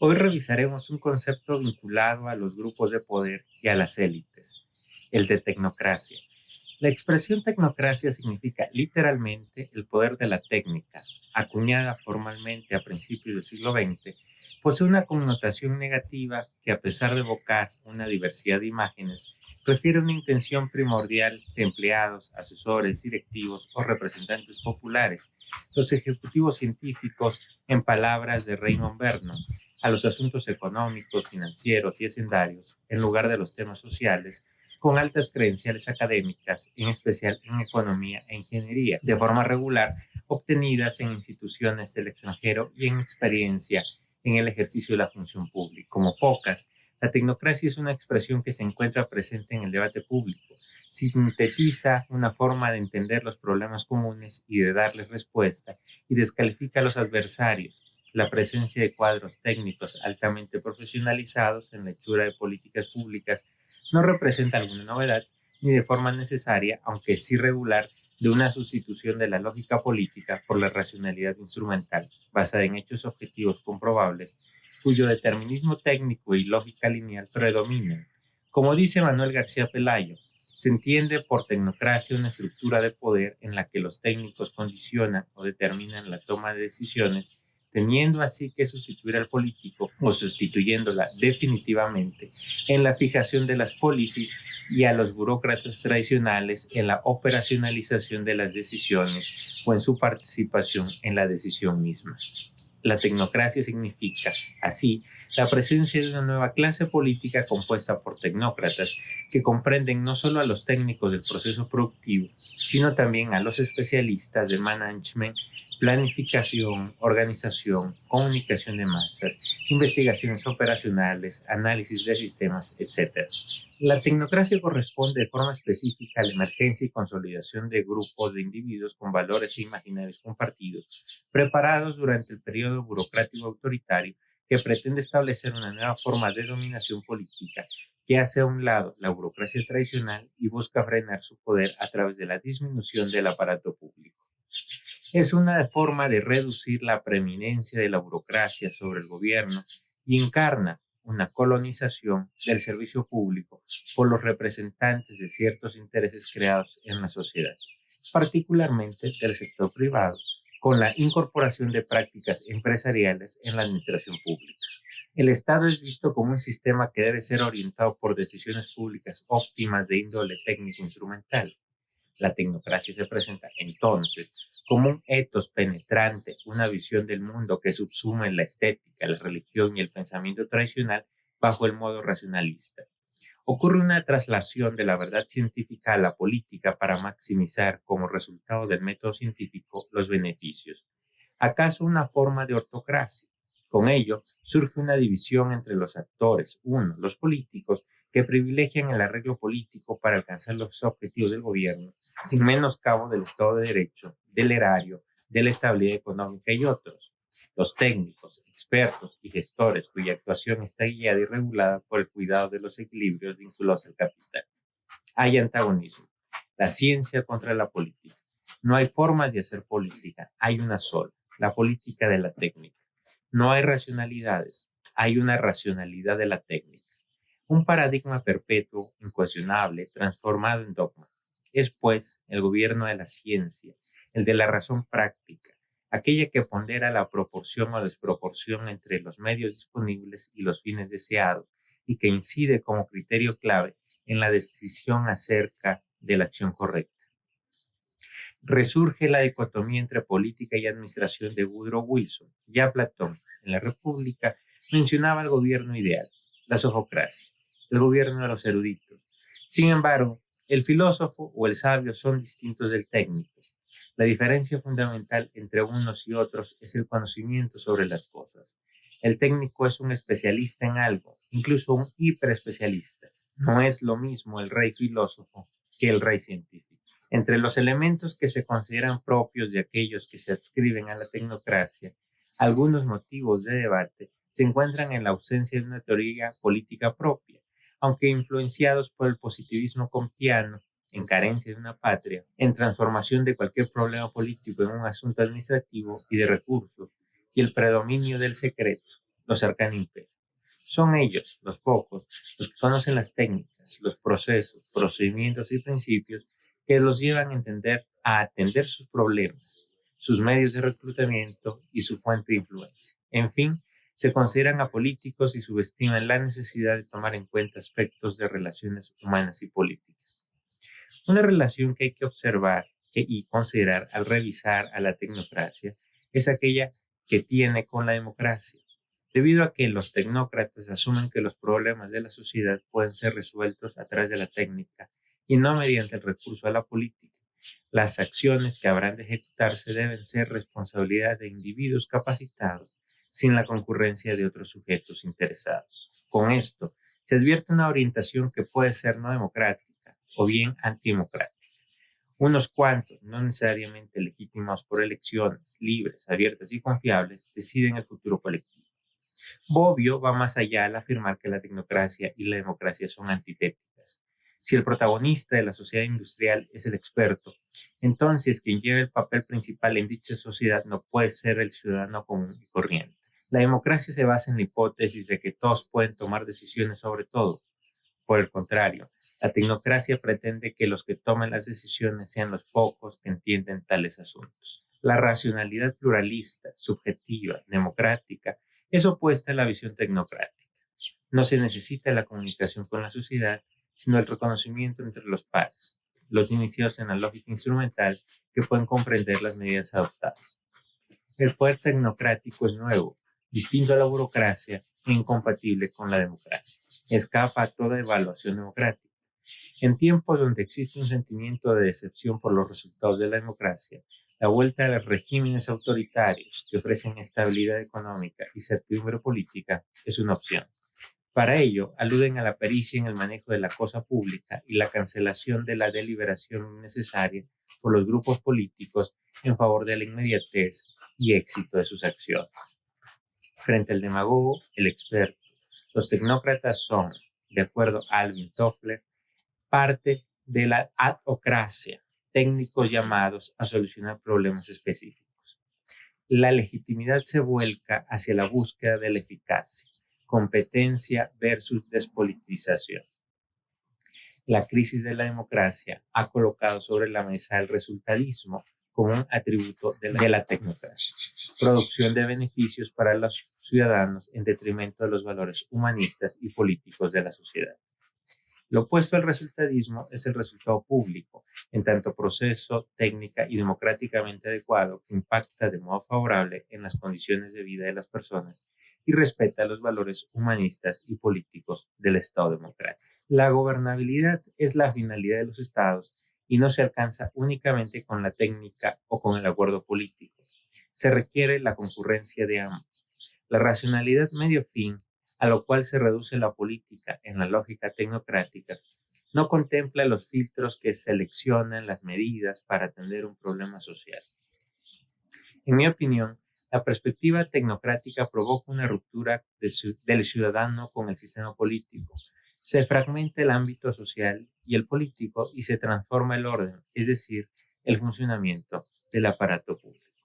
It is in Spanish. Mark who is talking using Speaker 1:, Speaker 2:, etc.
Speaker 1: Hoy revisaremos un concepto vinculado a los grupos de poder y a las élites, el de tecnocracia. La expresión tecnocracia significa literalmente el poder de la técnica, acuñada formalmente a principios del siglo XX, posee una connotación negativa que, a pesar de evocar una diversidad de imágenes, refiere a una intención primordial de empleados, asesores, directivos o representantes populares, los ejecutivos científicos, en palabras de Raymond Vernon, a los asuntos económicos, financieros y hacendarios, en lugar de los temas sociales, con altas credenciales académicas, en especial en economía e ingeniería, de forma regular, obtenidas en instituciones del extranjero y en experiencia en el ejercicio de la función pública. Como pocas, la tecnocracia es una expresión que se encuentra presente en el debate público. Sintetiza una forma de entender los problemas comunes y de darles respuesta, y descalifica a los adversarios. La presencia de cuadros técnicos altamente profesionalizados en la hechura de políticas públicas no representa alguna novedad, ni de forma necesaria, aunque sí regular, de una sustitución de la lógica política por la racionalidad instrumental, basada en hechos objetivos comprobables, cuyo determinismo técnico y lógica lineal predominan. Como dice Manuel García Pelayo, se entiende por tecnocracia una estructura de poder en la que los técnicos condicionan o determinan la toma de decisiones, teniendo así que sustituir al político o sustituyéndola definitivamente en la fijación de las policies, y a los burócratas tradicionales en la operacionalización de las decisiones o en su participación en la decisión misma. La tecnocracia significa, así, la presencia de una nueva clase política compuesta por tecnócratas que comprenden no solo a los técnicos del proceso productivo, sino también a los especialistas de management, planificación, organización, comunicación de masas, investigaciones operacionales, análisis de sistemas, etc. La tecnocracia corresponde de forma específica a la emergencia y consolidación de grupos de individuos con valores e imaginarios compartidos, preparados durante el periodo burocrático autoritario que pretende establecer una nueva forma de dominación política que hace a un lado la burocracia tradicional y busca frenar su poder a través de la disminución del aparato público. Es una forma de reducir la preeminencia de la burocracia sobre el gobierno y encarna una colonización del servicio público por los representantes de ciertos intereses creados en la sociedad, particularmente del sector privado, con la incorporación de prácticas empresariales en la administración pública. El Estado es visto como un sistema que debe ser orientado por decisiones públicas óptimas de índole técnico-instrumental. La tecnocracia se presenta entonces como un etos penetrante, una visión del mundo que subsume la estética, la religión y el pensamiento tradicional bajo el modo racionalista. Ocurre una traslación de la verdad científica a la política para maximizar como resultado del método científico los beneficios. ¿Acaso una forma de ortocracia? Con ello surge una división entre los actores, uno, los políticos, que privilegian el arreglo político para alcanzar los objetivos del gobierno, sin menoscabo del Estado de Derecho, del erario, de la estabilidad económica, y otros, los técnicos, expertos y gestores cuya actuación está guiada y regulada por el cuidado de los equilibrios vinculados al capital. Hay antagonismo, la ciencia contra la política. No hay formas de hacer política, hay una sola, la política de la técnica. No hay racionalidades, hay una racionalidad de la técnica. Un paradigma perpetuo, incuestionable, transformado en dogma. Es, pues, el gobierno de la ciencia, el de la razón práctica, aquella que pondera la proporción o desproporción entre los medios disponibles y los fines deseados, y que incide como criterio clave en la decisión acerca de la acción correcta. Resurge la dicotomía entre política y administración de Woodrow Wilson. Ya Platón, en la República, mencionaba el gobierno ideal, la sofocracia, el gobierno de los eruditos. Sin embargo, el filósofo o el sabio son distintos del técnico. La diferencia fundamental entre unos y otros es el conocimiento sobre las cosas. El técnico es un especialista en algo, incluso un hiperespecialista. No es lo mismo el rey filósofo que el rey científico. Entre los elementos que se consideran propios de aquellos que se adscriben a la tecnocracia, algunos motivos de debate se encuentran en la ausencia de una teoría política propia, aunque influenciados por el positivismo comtiano, en carencia de una patria, en transformación de cualquier problema político en un asunto administrativo y de recursos, y el predominio del secreto. los arcana imperio. Son ellos, los pocos, los que conocen las técnicas, los procesos, procedimientos y principios que los llevan a atender sus problemas, sus medios de reclutamiento y su fuente de influencia. En fin, se consideran apolíticos y subestiman la necesidad de tomar en cuenta aspectos de relaciones humanas y políticas. Una relación que hay que observar y considerar al revisar a la tecnocracia es aquella que tiene con la democracia, debido a que los tecnócratas asumen que los problemas de la sociedad pueden ser resueltos a través de la técnica y no mediante el recurso a la política. Las acciones que habrán de ejecutarse deben ser responsabilidad de individuos capacitados sin la concurrencia de otros sujetos interesados. Con esto, se advierte una orientación que puede ser no democrática o bien antidemocrática. Unos cuantos, no necesariamente legítimos por elecciones libres, abiertas y confiables, deciden el futuro colectivo. Bobbio va más allá al afirmar que la tecnocracia y la democracia son antitéticas. Si el protagonista de la sociedad industrial es el experto, entonces quien lleva el papel principal en dicha sociedad no puede ser el ciudadano común y corriente. La democracia se basa en la hipótesis de que todos pueden tomar decisiones sobre todo. Por el contrario, la tecnocracia pretende que los que toman las decisiones sean los pocos que entienden tales asuntos. La racionalidad pluralista, subjetiva, democrática, es opuesta a la visión tecnocrática. No se necesita la comunicación con la sociedad, sino el reconocimiento entre los pares, los iniciados en la lógica instrumental que pueden comprender las medidas adoptadas. El poder tecnocrático es nuevo, distinto a la burocracia e incompatible con la democracia. Escapa a toda evaluación democrática. En tiempos donde existe un sentimiento de decepción por los resultados de la democracia, la vuelta a los regímenes autoritarios que ofrecen estabilidad económica y certidumbre política es una opción. Para ello, aluden a la pericia en el manejo de la cosa pública y la cancelación de la deliberación innecesaria por los grupos políticos en favor de la inmediatez y éxito de sus acciones. Frente al demagogo, el experto, los tecnócratas son, de acuerdo a Alvin Toffler, parte de la adhocracia, técnicos llamados a solucionar problemas específicos. La legitimidad se vuelca hacia la búsqueda de la eficacia, competencia versus despolitización. La crisis de la democracia ha colocado sobre la mesa el resultadismo como un atributo de la tecnocracia, producción de beneficios para los ciudadanos en detrimento de los valores humanistas y políticos de la sociedad. Lo opuesto al resultadismo es el resultado público, en tanto proceso, técnica y democráticamente adecuado que impacta de modo favorable en las condiciones de vida de las personas y respeta los valores humanistas y políticos del Estado democrático. La gobernabilidad es la finalidad de los Estados y no se alcanza únicamente con la técnica o con el acuerdo político. Se requiere la concurrencia de ambos. La racionalidad medio fin, a lo cual se reduce la política en la lógica tecnocrática, no contempla los filtros que seleccionan las medidas para atender un problema social. En mi opinión, la perspectiva tecnocrática provoca una ruptura del ciudadano con el sistema político. Se fragmenta el ámbito social y el político y se transforma el orden, es decir, el funcionamiento del aparato público.